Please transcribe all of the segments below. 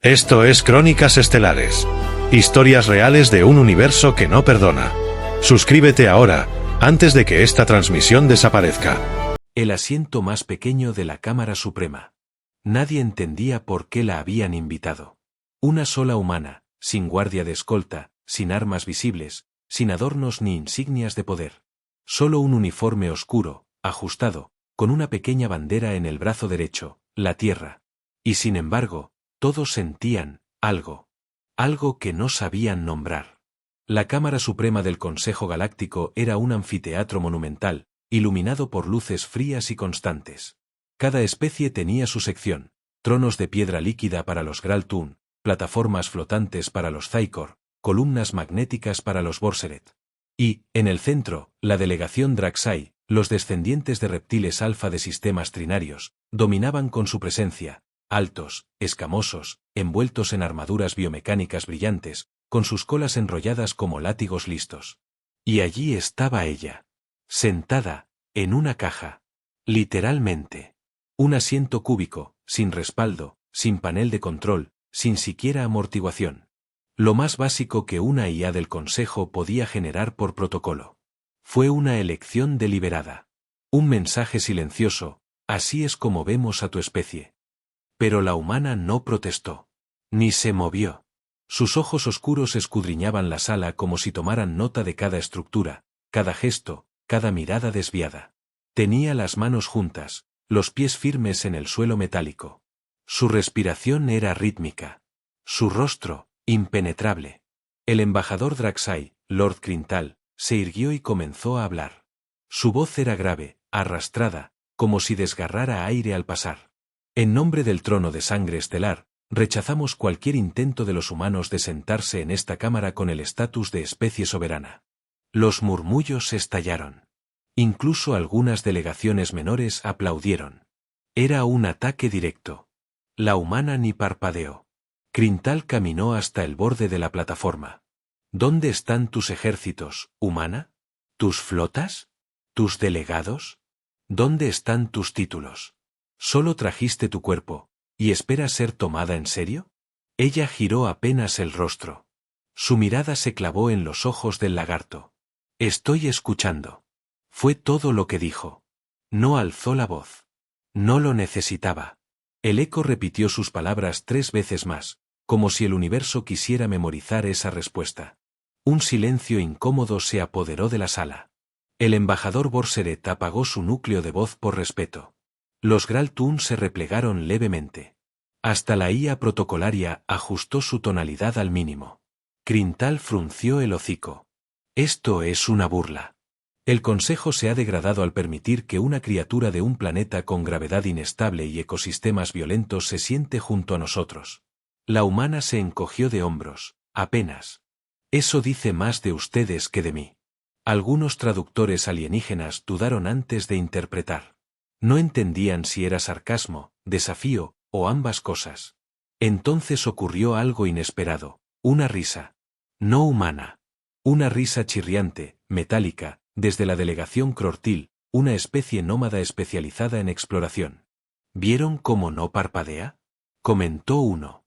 Esto es Crónicas Estelares. Historias reales de un universo que no perdona. Suscríbete ahora, antes de que esta transmisión desaparezca. El asiento más pequeño de la Cámara Suprema. Nadie entendía por qué la habían invitado. Una sola humana, sin guardia de escolta, sin armas visibles, sin adornos ni insignias de poder. Solo un uniforme oscuro, ajustado, con una pequeña bandera en el brazo derecho, la Tierra. Y sin embargo, todos sentían algo. Algo que no sabían nombrar. La Cámara Suprema del Consejo Galáctico era un anfiteatro monumental, iluminado por luces frías y constantes. Cada especie tenía su sección: tronos de piedra líquida para los Graltun, plataformas flotantes para los Thaicor, columnas magnéticas para los Borseret. Y, en el centro, la delegación Draxai, los descendientes de reptiles alfa de sistemas trinarios, dominaban con su presencia, altos, escamosos, envueltos en armaduras biomecánicas brillantes, con sus colas enrolladas como látigos listos. Y allí estaba ella, sentada, en una caja. Literalmente. Un asiento cúbico, sin respaldo, sin panel de control, sin siquiera amortiguación. Lo más básico que una IA del Consejo podía generar por protocolo. Fue una elección deliberada. Un mensaje silencioso: así es como vemos a tu especie. Pero la humana no protestó. Ni se movió. Sus ojos oscuros escudriñaban la sala como si tomaran nota de cada estructura, cada gesto, cada mirada desviada. Tenía las manos juntas, los pies firmes en el suelo metálico. Su respiración era rítmica. Su rostro, impenetrable. El embajador Draxai, Lord Crintal, se irguió y comenzó a hablar. Su voz era grave, arrastrada, como si desgarrara aire al pasar. En nombre del trono de sangre estelar, rechazamos cualquier intento de los humanos de sentarse en esta cámara con el estatus de especie soberana. Los murmullos estallaron. Incluso algunas delegaciones menores aplaudieron. Era un ataque directo. La humana ni parpadeó. Crintal caminó hasta el borde de la plataforma. ¿Dónde están tus ejércitos, humana? ¿Tus flotas? ¿Tus delegados? ¿Dónde están tus títulos? ¿Solo trajiste tu cuerpo, y esperas ser tomada en serio? Ella giró apenas el rostro. Su mirada se clavó en los ojos del lagarto. Estoy escuchando. Fue todo lo que dijo. No alzó la voz. No lo necesitaba. El eco repitió sus palabras 3 veces más, como si el universo quisiera memorizar esa respuesta. Un silencio incómodo se apoderó de la sala. El embajador Borseret apagó su núcleo de voz por respeto. Los Graltun se replegaron levemente. Hasta la IA protocolaria ajustó su tonalidad al mínimo. Crintal frunció el hocico. Esto es una burla. El Consejo se ha degradado al permitir que una criatura de un planeta con gravedad inestable y ecosistemas violentos se siente junto a nosotros. La humana se encogió de hombros, apenas. Eso dice más de ustedes que de mí. Algunos traductores alienígenas dudaron antes de interpretar. No entendían si era sarcasmo, desafío, o ambas cosas. Entonces ocurrió algo inesperado, una risa. No humana. Una risa chirriante, metálica, desde la delegación Crortil, una especie nómada especializada en exploración. ¿Vieron cómo no parpadea?, comentó uno.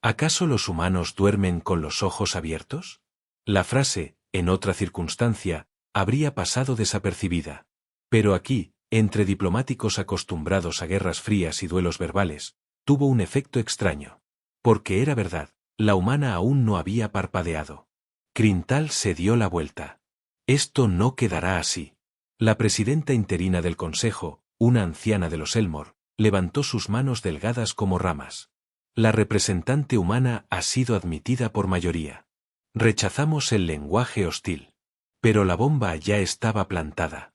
¿Acaso los humanos duermen con los ojos abiertos? La frase, en otra circunstancia, habría pasado desapercibida. Pero aquí, entre diplomáticos acostumbrados a guerras frías y duelos verbales, tuvo un efecto extraño. Porque era verdad, la humana aún no había parpadeado. Crintal se dio la vuelta. Esto no quedará así. La presidenta interina del Consejo, una anciana de los Elmor, levantó sus manos delgadas como ramas. La representante humana ha sido admitida por mayoría. Rechazamos el lenguaje hostil. Pero la bomba ya estaba plantada.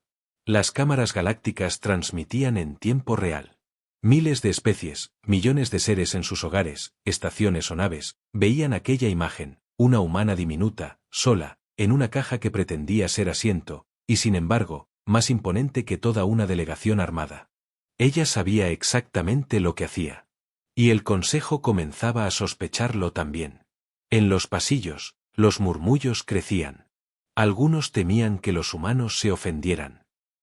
Las cámaras galácticas transmitían en tiempo real. Miles de especies, millones de seres en sus hogares, estaciones o naves, veían aquella imagen, una humana diminuta, sola, en una caja que pretendía ser asiento, y sin embargo, más imponente que toda una delegación armada. Ella sabía exactamente lo que hacía. Y el Consejo comenzaba a sospecharlo también. En los pasillos, los murmullos crecían. Algunos temían que los humanos se ofendieran.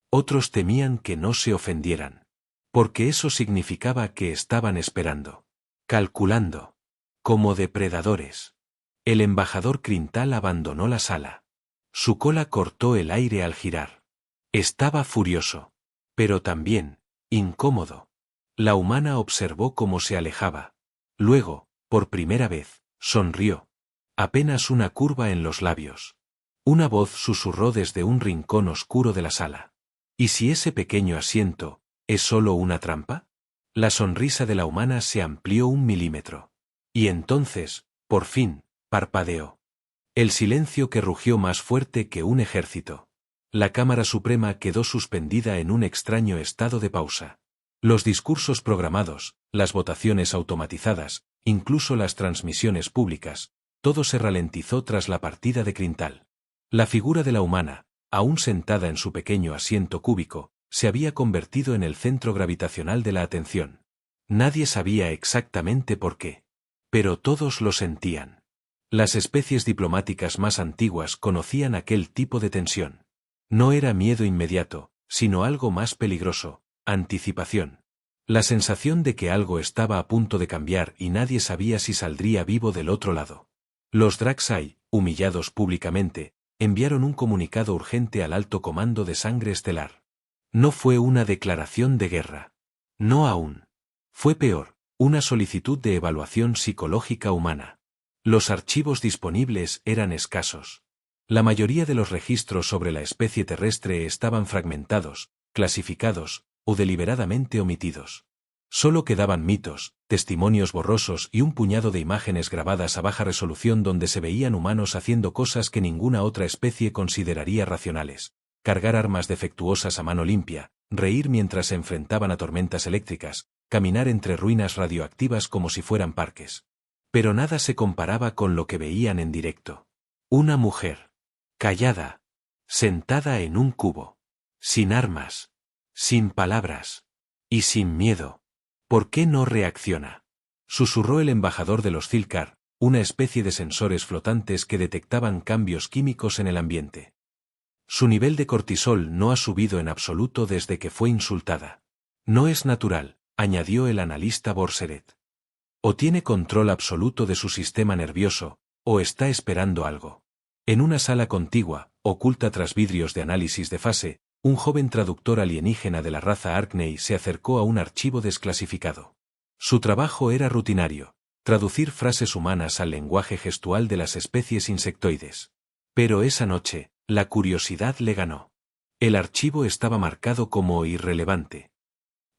Otros temían que no se ofendieran. Porque eso significaba que estaban esperando. Calculando. como depredadores. El embajador Crintal abandonó la sala. Su cola cortó el aire al girar. Estaba furioso, pero también incómodo. La humana observó cómo se alejaba. Luego, por primera vez, sonrió. Apenas una curva en los labios. Una voz susurró desde un rincón oscuro de la sala. ¿Y si ese pequeño asiento es solo una trampa? La sonrisa de la humana se amplió 1 milímetro. Y entonces, por fin, parpadeó. El silencio que rugió más fuerte que un ejército. La Cámara Suprema quedó suspendida en un extraño estado de pausa. Los discursos programados, las votaciones automatizadas, incluso las transmisiones públicas, todo se ralentizó tras la partida de Crintal. La figura de la humana, aún sentada en su pequeño asiento cúbico, se había convertido en el centro gravitacional de la atención. Nadie sabía exactamente por qué. Pero todos lo sentían. Las especies diplomáticas más antiguas conocían aquel tipo de tensión. No era miedo inmediato, sino algo más peligroso, anticipación. La sensación de que algo estaba a punto de cambiar y nadie sabía si saldría vivo del otro lado. Los Draxai, humillados públicamente, enviaron un comunicado urgente al alto comando de Sangre Estelar. No fue una declaración de guerra. No aún. Fue peor, una solicitud de evaluación psicológica humana. Los archivos disponibles eran escasos. La mayoría de los registros sobre la especie terrestre estaban fragmentados, clasificados, o deliberadamente omitidos. Solo quedaban mitos, testimonios borrosos y un puñado de imágenes grabadas a baja resolución donde se veían humanos haciendo cosas que ninguna otra especie consideraría racionales. Cargar armas defectuosas a mano limpia, reír mientras se enfrentaban a tormentas eléctricas, caminar entre ruinas radioactivas como si fueran parques. Pero nada se comparaba con lo que veían en directo. Una mujer. Callada. Sentada en un cubo. Sin armas. Sin palabras. Y sin miedo. ¿Por qué no reacciona? Susurró el embajador de los Zilkar, una especie de sensores flotantes que detectaban cambios químicos en el ambiente. Su nivel de cortisol no ha subido en absoluto desde que fue insultada. No es natural, añadió el analista Borseret. O tiene control absoluto de su sistema nervioso, o está esperando algo. En una sala contigua, oculta tras vidrios de análisis de fase, un joven traductor alienígena de la raza Arkney se acercó a un archivo desclasificado. Su trabajo era rutinario, traducir frases humanas al lenguaje gestual de las especies insectoides. Pero esa noche, la curiosidad le ganó. El archivo estaba marcado como irrelevante.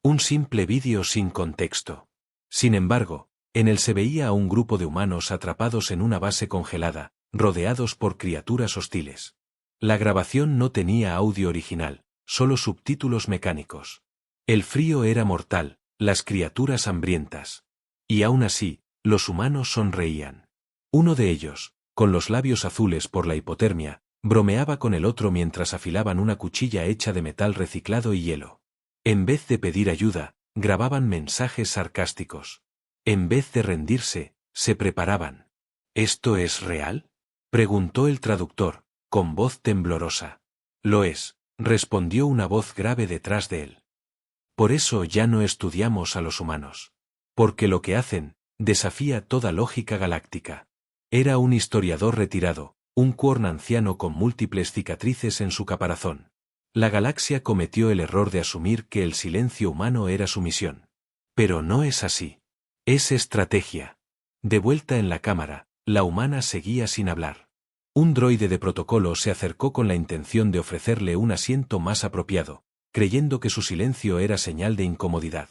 Un simple vídeo sin contexto. Sin embargo, en él se veía a un grupo de humanos atrapados en una base congelada, rodeados por criaturas hostiles. La grabación no tenía audio original, solo subtítulos mecánicos. El frío era mortal, las criaturas hambrientas. Y aún así, los humanos sonreían. Uno de ellos, con los labios azules por la hipotermia, bromeaba con el otro mientras afilaban una cuchilla hecha de metal reciclado y hielo. En vez de pedir ayuda, grababan mensajes sarcásticos. En vez de rendirse, se preparaban. ¿Esto es real?, preguntó el traductor, con voz temblorosa. Lo es, respondió una voz grave detrás de él. Por eso ya no estudiamos a los humanos. Porque lo que hacen, desafía toda lógica galáctica. Era un historiador retirado, un Quorn anciano con múltiples cicatrices en su caparazón. La galaxia cometió el error de asumir que el silencio humano era su misión. Pero no es así. Es estrategia. De vuelta en la cámara, la humana seguía sin hablar. Un droide de protocolo se acercó con la intención de ofrecerle un asiento más apropiado, creyendo que su silencio era señal de incomodidad.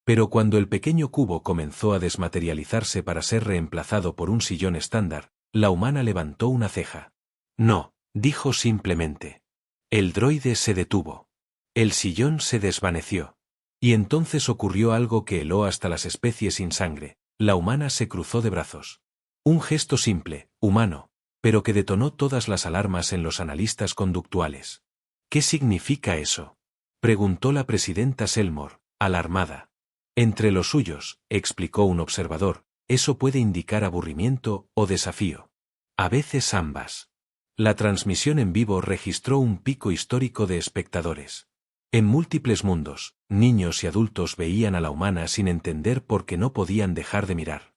Pero cuando el pequeño cubo comenzó a desmaterializarse para ser reemplazado por un sillón estándar, la humana levantó una ceja. No, dijo simplemente. El droide se detuvo. El sillón se desvaneció. Y entonces ocurrió algo que heló hasta las especies sin sangre. La humana se cruzó de brazos. Un gesto simple, humano, pero que detonó todas las alarmas en los analistas conductuales. ¿Qué significa eso?, preguntó la presidenta Selmore, alarmada. Entre los suyos, explicó un observador, eso puede indicar aburrimiento o desafío. A veces ambas. La transmisión en vivo registró un pico histórico de espectadores. En múltiples mundos, niños y adultos veían a la humana sin entender por qué no podían dejar de mirar.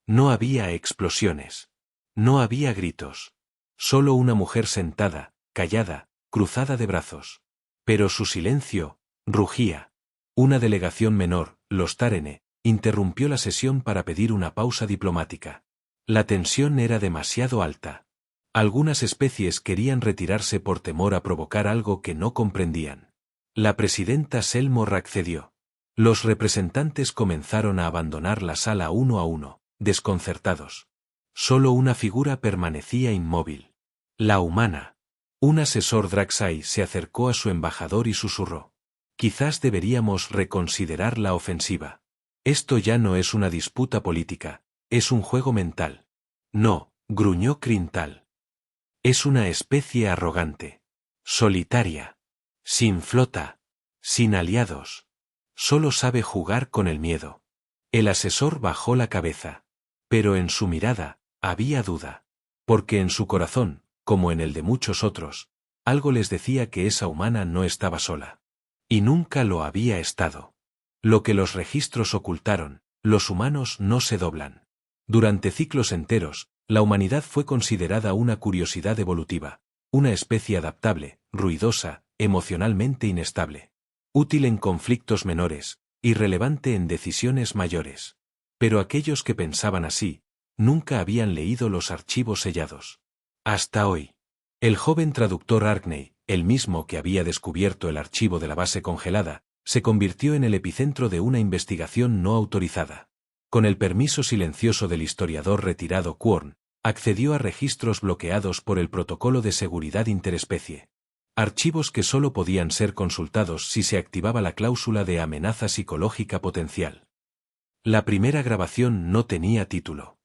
No había explosiones. No había gritos. Solo una mujer sentada, callada, cruzada de brazos. Pero su silencio rugía. Una delegación menor, los Tárene, interrumpió la sesión para pedir una pausa diplomática. La tensión era demasiado alta. Algunas especies querían retirarse por temor a provocar algo que no comprendían. La presidenta Selmore accedió. Los representantes comenzaron a abandonar la sala uno a uno, desconcertados. Solo una figura permanecía inmóvil. La humana. Un asesor Draxai se acercó a su embajador y susurró. Quizás deberíamos reconsiderar la ofensiva. Esto ya no es una disputa política, es un juego mental. No, gruñó Crintal. Es una especie arrogante. Solitaria. Sin flota. Sin aliados. Solo sabe jugar con el miedo. El asesor bajó la cabeza. Pero en su mirada, había duda. Porque en su corazón, como en el de muchos otros, algo les decía que esa humana no estaba sola. Y nunca lo había estado. Lo que los registros ocultaron, los humanos no se doblan. Durante ciclos enteros, la humanidad fue considerada una curiosidad evolutiva, una especie adaptable, ruidosa, emocionalmente inestable. Útil en conflictos menores, irrelevante en decisiones mayores. Pero aquellos que pensaban así, nunca habían leído los archivos sellados. Hasta hoy. El joven traductor Arkney, el mismo que había descubierto el archivo de la base congelada, se convirtió en el epicentro de una investigación no autorizada. Con el permiso silencioso del historiador retirado Quorn, accedió a registros bloqueados por el Protocolo de Seguridad Interespecie. Archivos que solo podían ser consultados si se activaba la cláusula de amenaza psicológica potencial. La primera grabación no tenía título.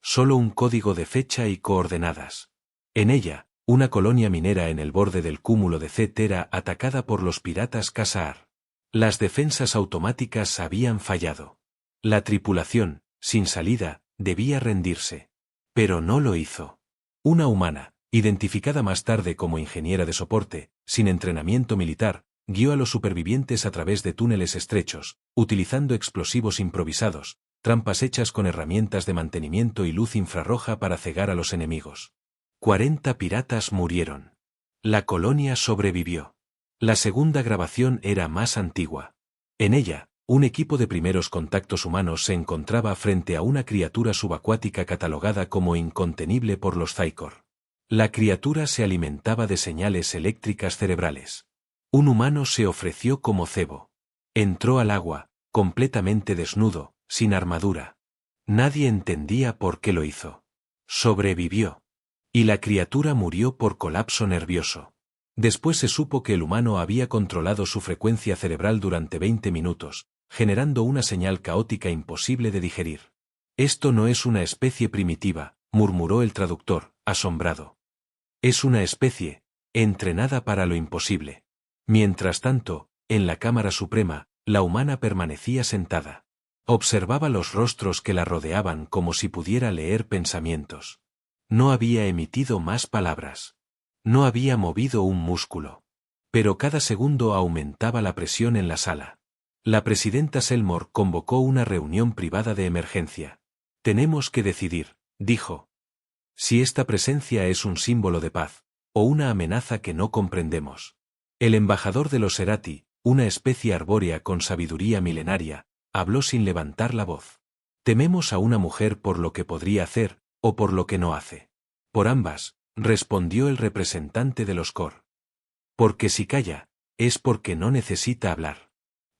Solo un código de fecha y coordenadas. En ella, una colonia minera en el borde del cúmulo de Zet era atacada por los piratas Khazar. Las defensas automáticas habían fallado. La tripulación, sin salida, debía rendirse. Pero no lo hizo. Una humana, identificada más tarde como ingeniera de soporte, sin entrenamiento militar, guió a los supervivientes a través de túneles estrechos, utilizando explosivos improvisados, trampas hechas con herramientas de mantenimiento y luz infrarroja para cegar a los enemigos. 40 piratas murieron. La colonia sobrevivió. La segunda grabación era más antigua. En ella, un equipo de primeros contactos humanos se encontraba frente a una criatura subacuática catalogada como incontenible por los Thaicor. La criatura se alimentaba de señales eléctricas cerebrales. Un humano se ofreció como cebo. Entró al agua, completamente desnudo, sin armadura. Nadie entendía por qué lo hizo. Sobrevivió. Y la criatura murió por colapso nervioso. Después se supo que el humano había controlado su frecuencia cerebral durante 20 minutos, generando una señal caótica imposible de digerir. Esto no es una especie primitiva, murmuró el traductor, asombrado. Es una especie, entrenada para lo imposible. Mientras tanto, en la Cámara Suprema, la humana permanecía sentada. Observaba los rostros que la rodeaban como si pudiera leer pensamientos. No había emitido más palabras. No había movido un músculo. Pero cada segundo aumentaba la presión en la sala. La presidenta Selmore convocó una reunión privada de emergencia. Tenemos que decidir, dijo. Si esta presencia es un símbolo de paz, o una amenaza que no comprendemos. El embajador de los Serati, una especie arbórea con sabiduría milenaria, habló sin levantar la voz. Tememos a una mujer por lo que podría hacer, o por lo que no hace. Por ambas, respondió el representante de los Kor. Porque si calla, es porque no necesita hablar.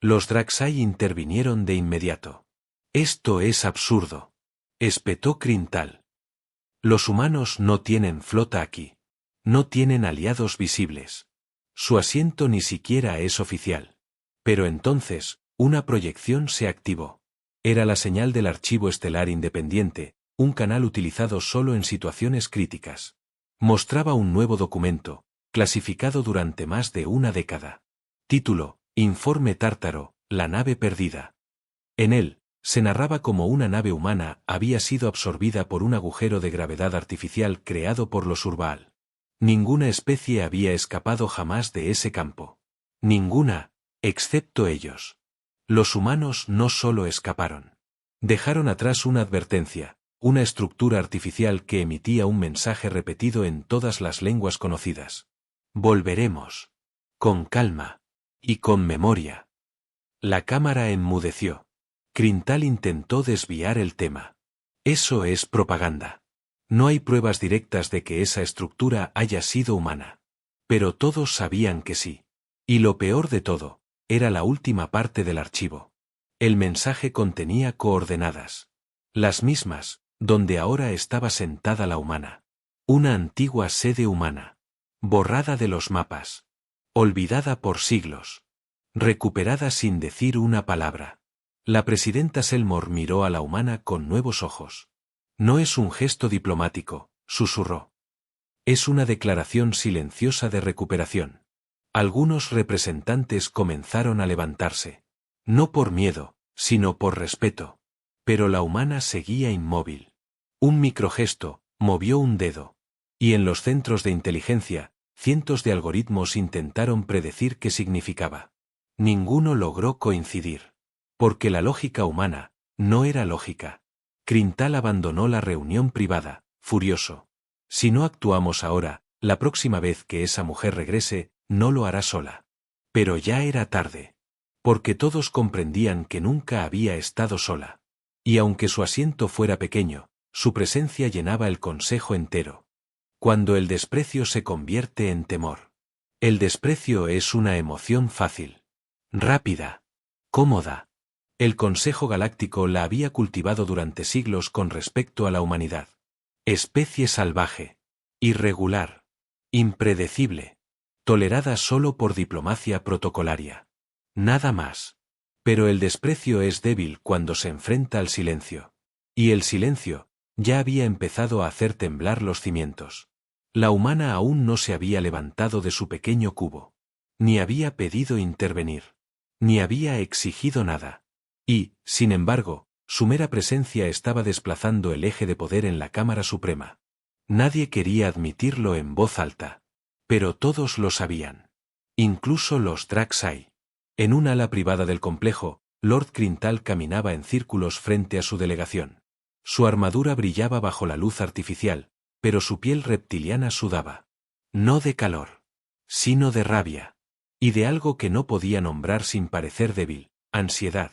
Los Draxai intervinieron de inmediato. Esto es absurdo. Espetó Crintal. Los humanos no tienen flota aquí. No tienen aliados visibles. Su asiento ni siquiera es oficial. Pero entonces, una proyección se activó. Era la señal del archivo estelar independiente, un canal utilizado solo en situaciones críticas. Mostraba un nuevo documento, clasificado durante más de una década. Título: Informe Tártaro, la nave perdida. En él, se narraba cómo una nave humana había sido absorbida por un agujero de gravedad artificial creado por los Urbaal. Ninguna especie había escapado jamás de ese campo. Ninguna, excepto ellos. Los humanos no solo escaparon. Dejaron atrás una advertencia, una estructura artificial que emitía un mensaje repetido en todas las lenguas conocidas. Volveremos. Con calma. Y con memoria. La cámara enmudeció. Crintal intentó desviar el tema. Eso es propaganda. No hay pruebas directas de que esa estructura haya sido humana. Pero todos sabían que sí. Y lo peor de todo, era la última parte del archivo. El mensaje contenía coordenadas. Las mismas, donde ahora estaba sentada la humana. Una antigua sede humana. Borrada de los mapas. Olvidada por siglos. Recuperada sin decir una palabra. La presidenta Selmore miró a la humana con nuevos ojos. No es un gesto diplomático, susurró. Es una declaración silenciosa de recuperación. Algunos representantes comenzaron a levantarse. No por miedo, sino por respeto. Pero la humana seguía inmóvil. Un microgesto, movió un dedo. Y en los centros de inteligencia, cientos de algoritmos intentaron predecir qué significaba. Ninguno logró coincidir. Porque la lógica humana no era lógica. Crintal abandonó la reunión privada, furioso. Si no actuamos ahora, la próxima vez que esa mujer regrese, no lo hará sola. Pero ya era tarde. Porque todos comprendían que nunca había estado sola. Y aunque su asiento fuera pequeño, su presencia llenaba el consejo entero. Cuando el desprecio se convierte en temor. El desprecio es una emoción fácil. Rápida. Cómoda. El Consejo Galáctico la había cultivado durante siglos con respecto a la humanidad. Especie salvaje. Irregular. Impredecible. Tolerada solo por diplomacia protocolaria. Nada más. Pero el desprecio es débil cuando se enfrenta al silencio. Y el silencio ya había empezado a hacer temblar los cimientos. La humana aún no se había levantado de su pequeño cubo. Ni había pedido intervenir. Ni había exigido nada. Y, sin embargo, su mera presencia estaba desplazando el eje de poder en la Cámara Suprema. Nadie quería admitirlo en voz alta. Pero todos lo sabían. Incluso los Draxai. En un ala privada del complejo, Lord Crintal caminaba en círculos frente a su delegación. Su armadura brillaba bajo la luz artificial, pero su piel reptiliana sudaba. No de calor, sino de rabia. Y de algo que no podía nombrar sin parecer débil, ansiedad.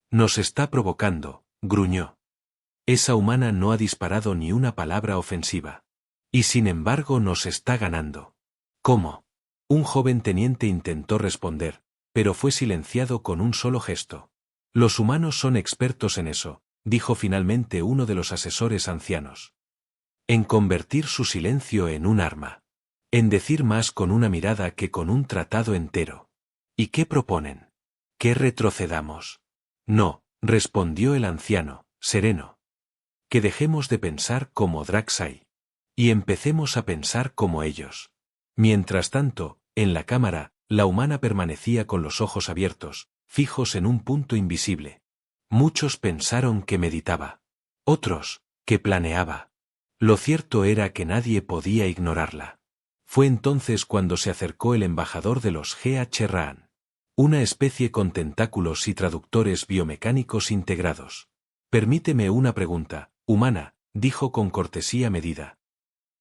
Nos está provocando, gruñó. Esa humana no ha disparado ni una palabra ofensiva. Y sin embargo nos está ganando. ¿Cómo? Un joven teniente intentó responder, pero fue silenciado con un solo gesto. Los humanos son expertos en eso, dijo finalmente uno de los asesores ancianos. En convertir su silencio en un arma. En decir más con una mirada que con un tratado entero. ¿Y qué proponen? ¿Que retrocedamos? No, respondió el anciano, sereno. Que dejemos de pensar como Draxai. Y empecemos a pensar como ellos. Mientras tanto, en la cámara, la humana permanecía con los ojos abiertos, fijos en un punto invisible. Muchos pensaron que meditaba. Otros, que planeaba. Lo cierto era que nadie podía ignorarla. Fue entonces cuando se acercó el embajador de los Gh-Raan. Una especie con tentáculos y traductores biomecánicos integrados. Permíteme una pregunta, humana, dijo con cortesía medida.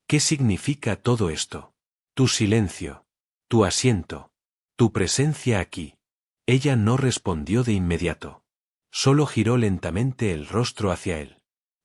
¿Qué significa todo esto? Tu silencio. Tu asiento. Tu presencia aquí. Ella no respondió de inmediato. Solo giró lentamente el rostro hacia él.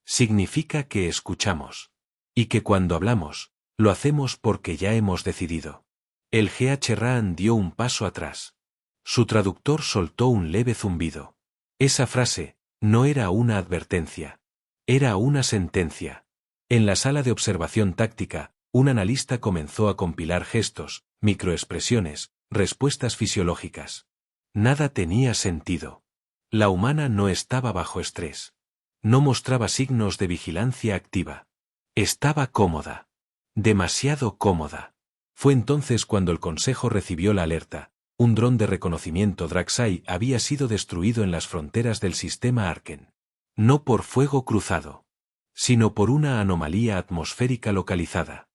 Significa que escuchamos. Y que cuando hablamos, lo hacemos porque ya hemos decidido. El Gh-Raan dio un paso atrás. Su traductor soltó un leve zumbido. Esa frase no era una advertencia. Era una sentencia. En la sala de observación táctica, un analista comenzó a compilar gestos, microexpresiones, respuestas fisiológicas. Nada tenía sentido. La humana no estaba bajo estrés. No mostraba signos de vigilancia activa. Estaba cómoda. Demasiado cómoda. Fue entonces cuando el Consejo recibió la alerta. Un dron de reconocimiento Draxai había sido destruido en las fronteras del sistema Arken. No por fuego cruzado, sino por una anomalía atmosférica localizada.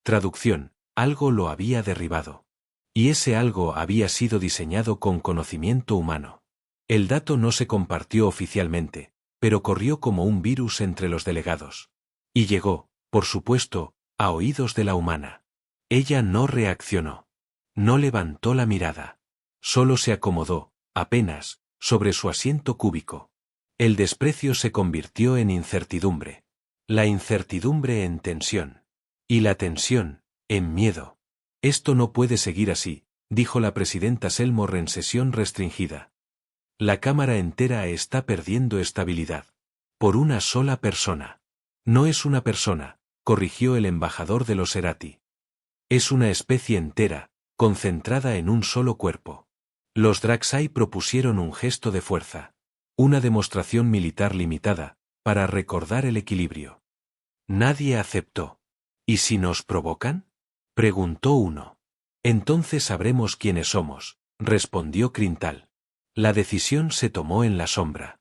Traducción, algo lo había derribado. Y ese algo había sido diseñado con conocimiento humano. El dato no se compartió oficialmente, pero corrió como un virus entre los delegados. Y llegó, por supuesto, a oídos de la humana. Ella no reaccionó. No levantó la mirada. Solo se acomodó, apenas, sobre su asiento cúbico. El desprecio se convirtió en incertidumbre. La incertidumbre en tensión. Y la tensión, en miedo. Esto no puede seguir así, dijo la presidenta Selmore en sesión restringida. La Cámara entera está perdiendo estabilidad. Por una sola persona. No es una persona, corrigió el embajador de los Erati. Es una especie entera, concentrada en un solo cuerpo. Los Draxai propusieron un gesto de fuerza. Una demostración militar limitada, para recordar el equilibrio. Nadie aceptó. ¿Y si nos provocan? Preguntó uno. Entonces sabremos quiénes somos, respondió Crintal. La decisión se tomó en la sombra.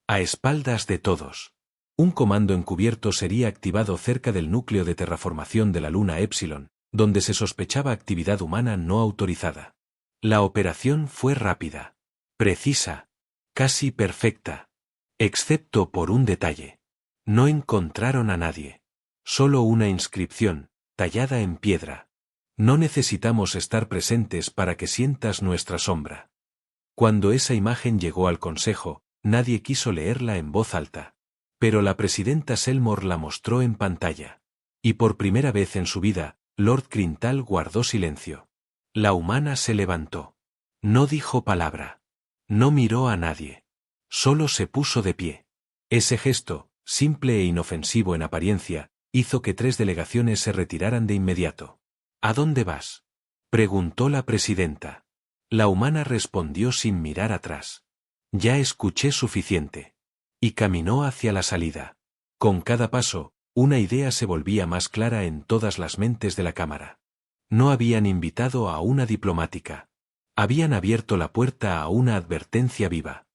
A espaldas de todos. Un comando encubierto sería activado cerca del núcleo de terraformación de la luna Epsilon, donde se sospechaba actividad humana no autorizada. La operación fue rápida, precisa, casi perfecta. Excepto por un detalle. No encontraron a nadie. Solo una inscripción, tallada en piedra. No necesitamos estar presentes para que sientas nuestra sombra. Cuando esa imagen llegó al Consejo, nadie quiso leerla en voz alta. Pero la presidenta Selmore la mostró en pantalla. Y por primera vez en su vida, Lord Crintal guardó silencio. La humana se levantó. No dijo palabra. No miró a nadie. Solo se puso de pie. Ese gesto, simple e inofensivo en apariencia, hizo que 3 delegaciones se retiraran de inmediato. ¿A dónde vas?, preguntó la presidenta. La humana respondió sin mirar atrás. Ya escuché suficiente. Y caminó hacia la salida. Con cada paso, una idea se volvía más clara en todas las mentes de la Cámara. No habían invitado a una diplomática. Habían abierto la puerta a una advertencia viva.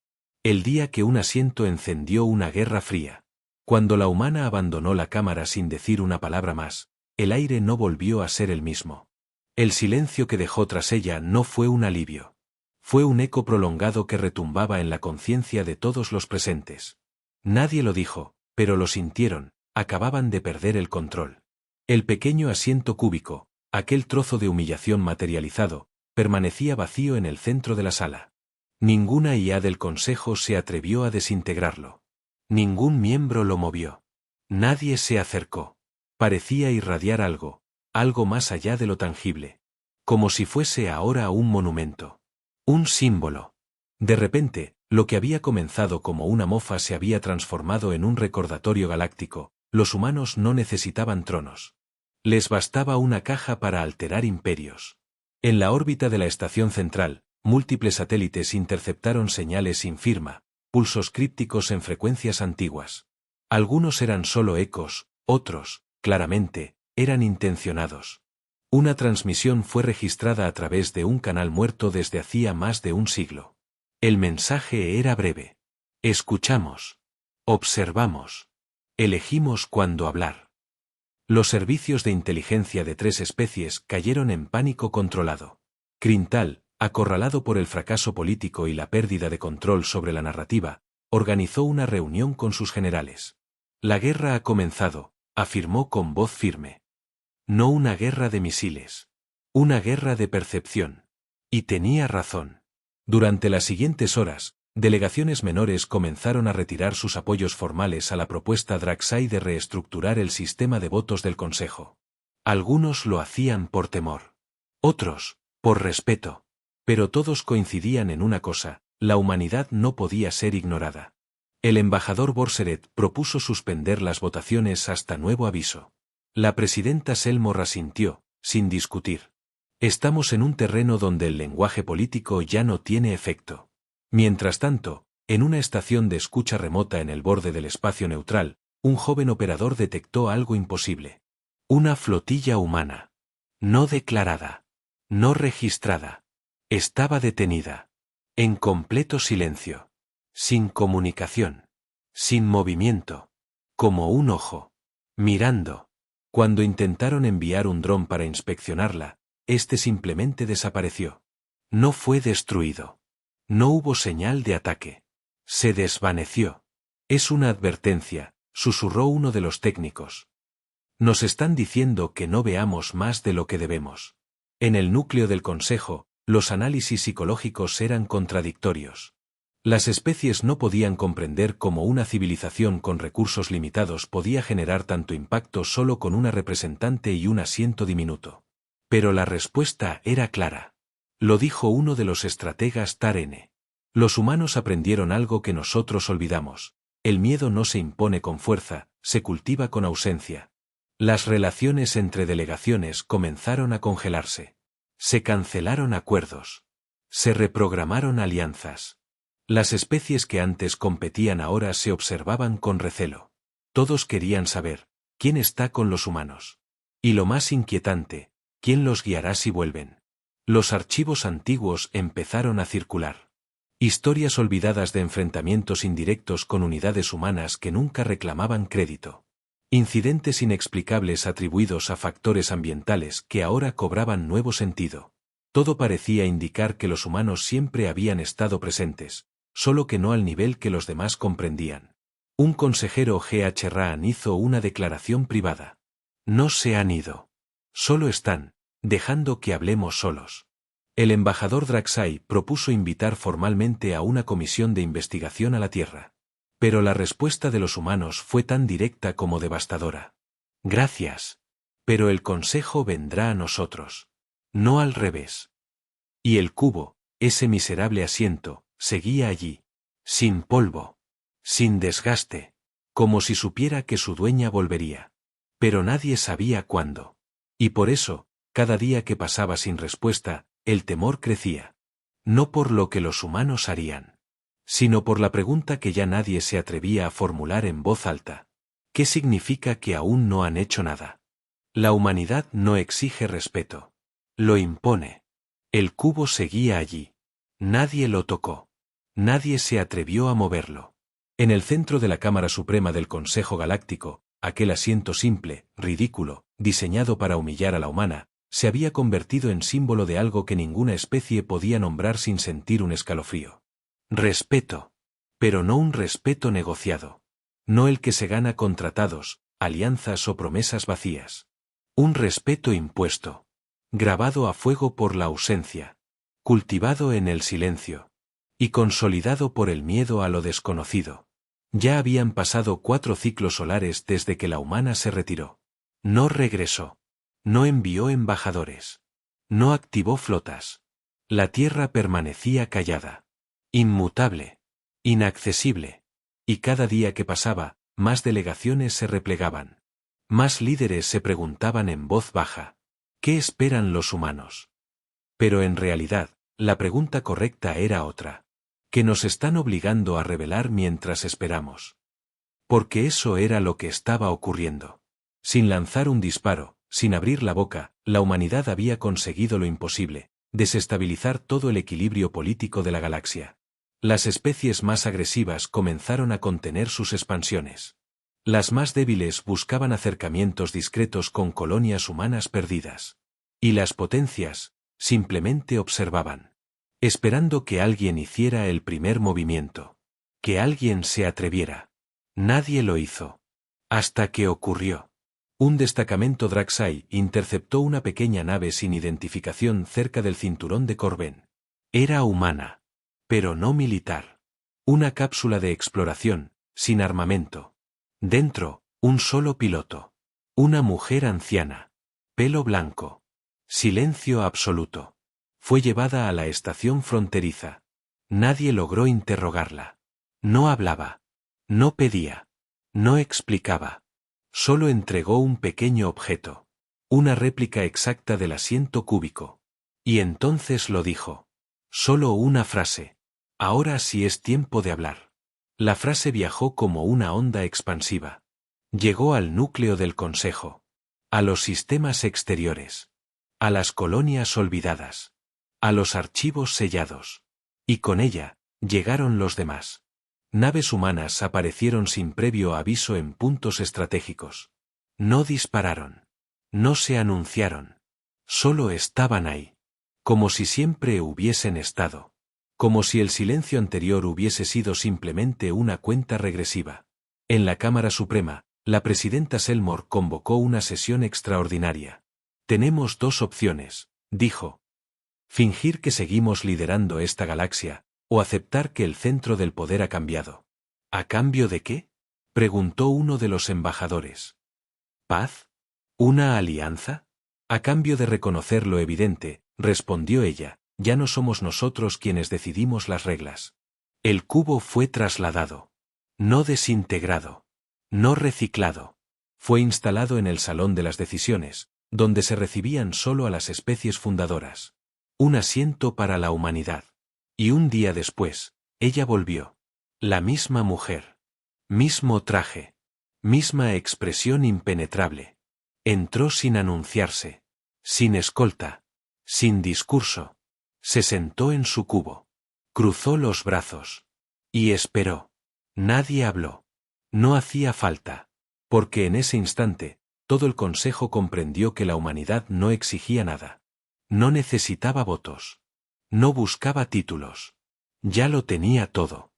El día que un asiento encendió una guerra fría. Cuando la humana abandonó la Cámara sin decir una palabra más, el aire no volvió a ser el mismo. El silencio que dejó tras ella no fue un alivio. Fue un eco prolongado que retumbaba en la conciencia de todos los presentes. Nadie lo dijo, pero lo sintieron, acababan de perder el control. El pequeño asiento cúbico, aquel trozo de humillación materializado, permanecía vacío en el centro de la sala. Ninguna IA del Consejo se atrevió a desintegrarlo. Ningún miembro lo movió. Nadie se acercó. Parecía irradiar algo, algo más allá de lo tangible. Como si fuese ahora un monumento. Un símbolo. De repente, lo que había comenzado como una mofa se había transformado en un recordatorio galáctico. Los humanos no necesitaban tronos. Les bastaba una caja para alterar imperios. En la órbita de la estación central, múltiples satélites interceptaron señales sin firma, pulsos crípticos en frecuencias antiguas. Algunos eran solo ecos, otros, claramente, eran intencionados. Una transmisión fue registrada a través de un canal muerto desde hacía más de un siglo. El mensaje era breve. Escuchamos. Observamos. Elegimos cuándo hablar. Los servicios de inteligencia de 3 especies cayeron en pánico controlado. Crintal, acorralado por el fracaso político y la pérdida de control sobre la narrativa, organizó una reunión con sus generales. La guerra ha comenzado, afirmó con voz firme. No una guerra de misiles. Una guerra de percepción. Y tenía razón. Durante las siguientes horas, delegaciones menores comenzaron a retirar sus apoyos formales a la propuesta Draxai de reestructurar el sistema de votos del Consejo. Algunos lo hacían por temor. Otros, por respeto. Pero todos coincidían en una cosa: la humanidad no podía ser ignorada. El embajador Borseret propuso suspender las votaciones hasta nuevo aviso. La presidenta Selmore asintió, sin discutir. Estamos en un terreno donde el lenguaje político ya no tiene efecto. Mientras tanto, en una estación de escucha remota en el borde del espacio neutral, un joven operador detectó algo imposible. Una flotilla humana. No declarada. No registrada. Estaba detenida. En completo silencio. Sin comunicación. Sin movimiento. Como un ojo. Mirando. Cuando intentaron enviar un dron para inspeccionarla, este simplemente desapareció. No fue destruido. No hubo señal de ataque. Se desvaneció. Es una advertencia, susurró uno de los técnicos. Nos están diciendo que no veamos más de lo que debemos. En el núcleo del consejo, los análisis psicológicos eran contradictorios. Las especies no podían comprender cómo una civilización con recursos limitados podía generar tanto impacto solo con una representante y un asiento diminuto. Pero la respuesta era clara. Lo dijo uno de los estrategas Tar-N. Los humanos aprendieron algo que nosotros olvidamos. El miedo no se impone con fuerza, se cultiva con ausencia. Las relaciones entre delegaciones comenzaron a congelarse. Se cancelaron acuerdos. Se reprogramaron alianzas. Las especies que antes competían ahora se observaban con recelo. Todos querían saber, ¿quién está con los humanos? Y lo más inquietante, ¿quién los guiará si vuelven? Los archivos antiguos empezaron a circular. Historias olvidadas de enfrentamientos indirectos con unidades humanas que nunca reclamaban crédito. Incidentes inexplicables atribuidos a factores ambientales que ahora cobraban nuevo sentido. Todo parecía indicar que los humanos siempre habían estado presentes, solo que no al nivel que los demás comprendían. Un consejero G.H. Raan hizo una declaración privada. No se han ido. Solo están, dejando que hablemos solos. El embajador Draxai propuso invitar formalmente a una comisión de investigación a la Tierra. Pero la respuesta de los humanos fue tan directa como devastadora. Gracias. Pero el consejo vendrá a nosotros. No al revés. Y el cubo, ese miserable asiento, seguía allí. Sin polvo. Sin desgaste. Como si supiera que su dueña volvería. Pero nadie sabía cuándo. Y por eso, cada día que pasaba sin respuesta, el temor crecía. No por lo que los humanos harían, sino por la pregunta que ya nadie se atrevía a formular en voz alta. ¿Qué significa que aún no han hecho nada? La humanidad no exige respeto. Lo impone. El cubo seguía allí. Nadie lo tocó. Nadie se atrevió a moverlo. En el centro de la Cámara Suprema del Consejo Galáctico, aquel asiento simple, ridículo, diseñado para humillar a la humana, se había convertido en símbolo de algo que ninguna especie podía nombrar sin sentir un escalofrío. Respeto. Pero no un respeto negociado. No el que se gana con tratados, alianzas o promesas vacías. Un respeto impuesto. Grabado a fuego por la ausencia. Cultivado en el silencio. Y consolidado por el miedo a lo desconocido. Ya habían pasado 4 ciclos solares desde que la humana se retiró. No regresó. No envió embajadores. No activó flotas. La Tierra permanecía callada. Inmutable. Inaccesible. Y cada día que pasaba, más delegaciones se replegaban. Más líderes se preguntaban en voz baja. ¿Qué esperan los humanos? Pero en realidad, la pregunta correcta era otra. ¿Qué nos están obligando a revelar mientras esperamos? Porque eso era lo que estaba ocurriendo. Sin lanzar un disparo, sin abrir la boca, la humanidad había conseguido lo imposible, desestabilizar todo el equilibrio político de la galaxia. Las especies más agresivas comenzaron a contener sus expansiones. Las más débiles buscaban acercamientos discretos con colonias humanas perdidas. Y las potencias, simplemente observaban. Esperando que alguien hiciera el primer movimiento. Que alguien se atreviera. Nadie lo hizo. Hasta que ocurrió. Un destacamento Draxai interceptó una pequeña nave sin identificación cerca del cinturón de Corben. Era humana. Pero no militar. Una cápsula de exploración, sin armamento. Dentro, un solo piloto. Una mujer anciana. Pelo blanco. Silencio absoluto. Fue llevada a la estación fronteriza. Nadie logró interrogarla. No hablaba. No pedía. No explicaba. Solo entregó un pequeño objeto. Una réplica exacta del asiento cúbico. Y entonces lo dijo. Solo una frase. Ahora sí es tiempo de hablar. La frase viajó como una onda expansiva. Llegó al núcleo del consejo. A los sistemas exteriores. A las colonias olvidadas. A los archivos sellados. Y con ella, llegaron los demás. Naves humanas aparecieron sin previo aviso en puntos estratégicos. No dispararon. No se anunciaron. Solo estaban ahí. Como si siempre hubiesen estado. como si el silencio anterior hubiese sido simplemente una cuenta regresiva. En la Cámara Suprema, la presidenta Selmore convocó una sesión extraordinaria. Tenemos dos opciones, dijo. Fingir que seguimos liderando esta galaxia, o aceptar que el centro del poder ha cambiado. ¿A cambio de qué?, preguntó uno de los embajadores. ¿Paz? ¿Una alianza? A cambio de reconocer lo evidente, respondió ella, ya no somos nosotros quienes decidimos las reglas. El cubo fue trasladado. No desintegrado. No reciclado. Fue instalado en el Salón de las Decisiones, donde se recibían solo a las especies fundadoras. Un asiento para la humanidad. Y un día después, ella volvió. La misma mujer. Mismo traje. Misma expresión impenetrable. Entró sin anunciarse. Sin escolta. Sin discurso. Se sentó en su cubo. Cruzó los brazos. Y esperó. Nadie habló. No hacía falta. Porque en ese instante, todo el consejo comprendió que la humanidad no exigía nada. No necesitaba votos. No buscaba títulos. Ya lo tenía todo.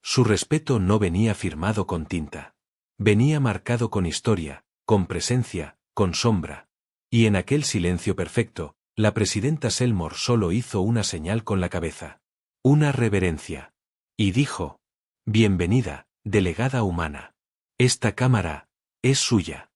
Su respeto no venía firmado con tinta. Venía marcado con historia, con presencia, con sombra. Y en aquel silencio perfecto, la presidenta Selmore solo hizo una señal con la cabeza. Una reverencia. Y dijo: «Bienvenida, delegada humana. Esta cámara es suya».